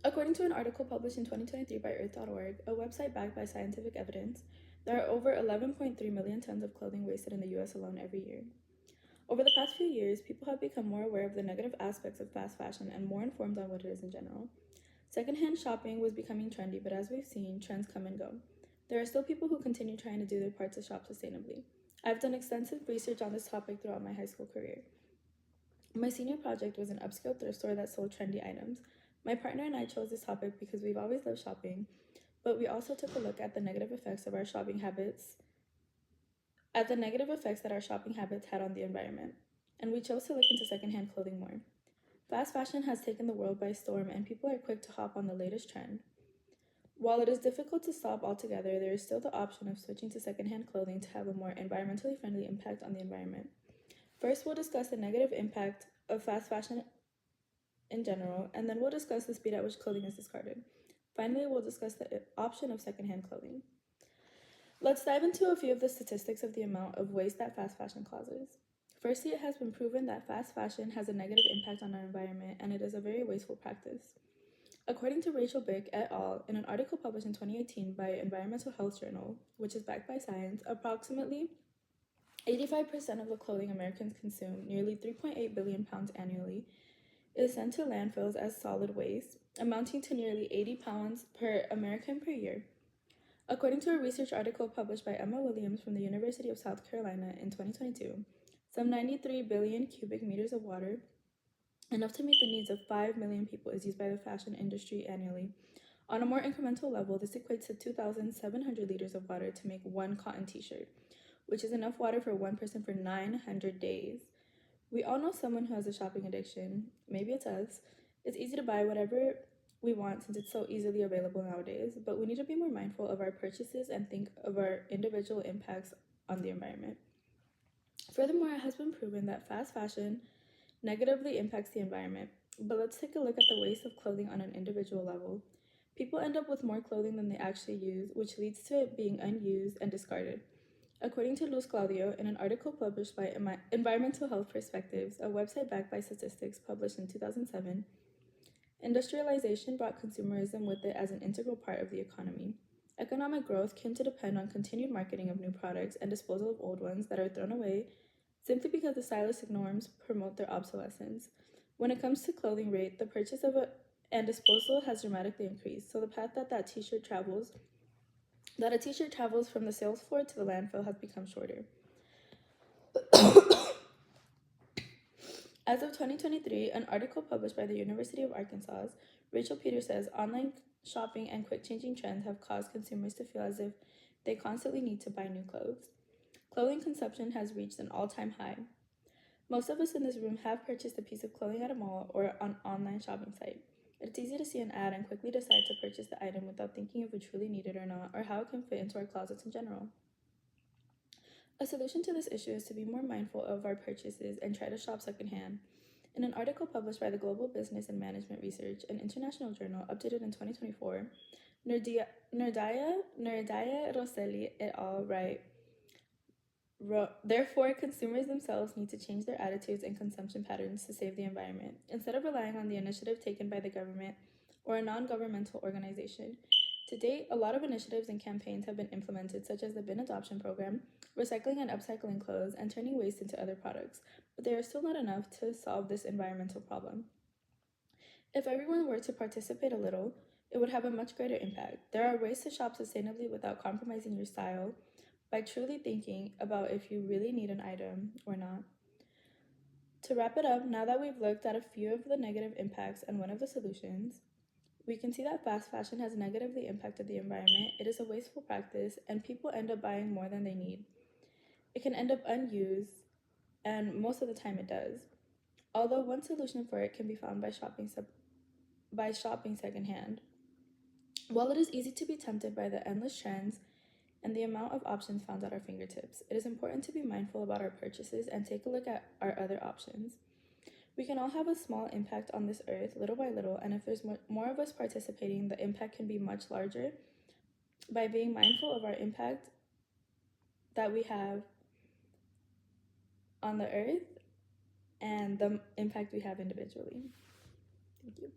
According to an article published in 2023 by Earth.org, a website backed by scientific evidence, there are over 11.3 million tons of clothing wasted in the US alone every year. Over the past few years, people have become more aware of the negative aspects of fast fashion and more informed on what it is in general. Secondhand shopping was becoming trendy, but as we've seen, trends come and go. There are still people who continue trying to do their part to shop sustainably. I've done extensive research on this topic throughout my high school career. My senior project was an upscale thrift store that sold trendy items. My partner and I chose this topic because we've always loved shopping, but we also took a look at the negative effects of our shopping habits, that our shopping habits had on the environment, and we chose to look into secondhand clothing more. Fast fashion has taken the world by storm, and people are quick to hop on the latest trend. While it is difficult to stop altogether, there is still the option of switching to secondhand clothing to have a more environmentally friendly impact on the environment. First, we'll discuss the negative impact of fast fashion in general, and then we'll discuss the speed at which clothing is discarded. Finally, we'll discuss the option of secondhand clothing. Let's dive into a few of the statistics of the amount of waste that fast fashion causes. Firstly, it has been proven that fast fashion has a negative impact on our environment, and it is a very wasteful practice. According to Rachel Bick et al., in an article published in 2018 by Environmental Health Journal, which is backed by science, approximately 85% of the clothing Americans consume, nearly 3.8 billion pounds annually, is sent to landfills as solid waste, amounting to nearly 80 pounds per American per year. According to a research article published by Emma Williams from the University of South Carolina in 2022, some 93 billion cubic meters of water, enough to meet the needs of 5 million people, is used by the fashion industry annually. On a more incremental level, this equates to 2,700 liters of water to make one cotton t-shirt, which is enough water for one person for 900 days. We all know someone who has a shopping addiction. Maybe it's us. It's easy to buy whatever we want since it's so easily available nowadays, but we need to be more mindful of our purchases and think of our individual impacts on the environment. Furthermore, it has been proven that fast fashion negatively impacts the environment, but let's take a look at the waste of clothing on an individual level. People end up with more clothing than they actually use, which leads to it being unused and discarded. According to Luz Claudio, in an article published by Environmental Health Perspectives, a website backed by statistics published in 2007, industrialization brought consumerism with it as an integral part of the economy. Economic growth came to depend on continued marketing of new products and disposal of old ones that are thrown away simply because the stylistic norms promote their obsolescence. When it comes to clothing rate, the purchase of it and disposal has dramatically increased, so the path that a t-shirt travels from the sales floor to the landfill has become shorter. As of 2023, an article published by the University of Arkansas, Rachel Peters says online shopping and quick changing trends have caused consumers to feel as if they constantly need to buy new clothes. Clothing consumption has reached an all-time high. Most of us in this room have purchased a piece of clothing at a mall or an online shopping site. It's easy to see an ad and quickly decide to purchase the item without thinking if we truly need it or not, or how it can fit into our closets in general. A solution to this issue is to be more mindful of our purchases and try to shop secondhand. In an article published by the Global Business and Management Research, an international journal updated in 2024, Nerdaya Rosselli et al. Therefore, consumers themselves need to change their attitudes and consumption patterns to save the environment, instead of relying on the initiative taken by the government or a non-governmental organization. To date, a lot of initiatives and campaigns have been implemented, such as the bin adoption program, recycling and upcycling clothes, and turning waste into other products, but they are still not enough to solve this environmental problem. If everyone were to participate a little, it would have a much greater impact. There are ways to shop sustainably without compromising your style, by truly thinking about if you really need an item or not. To wrap it up, now that we've looked at a few of the negative impacts and one of the solutions, we can see that fast fashion has negatively impacted the environment. It is a wasteful practice, and people end up buying more than they need. It can end up unused, and most of the time it does. Although one solution for it can be found by shopping secondhand. While it is easy to be tempted by the endless trends and the amount of options found at our fingertips, it is important to be mindful about our purchases and take a look at our other options. We can all have a small impact on this earth, little by little, and if there's more of us participating, the impact can be much larger by being mindful of our impact that we have on the earth and the impact we have individually. Thank you.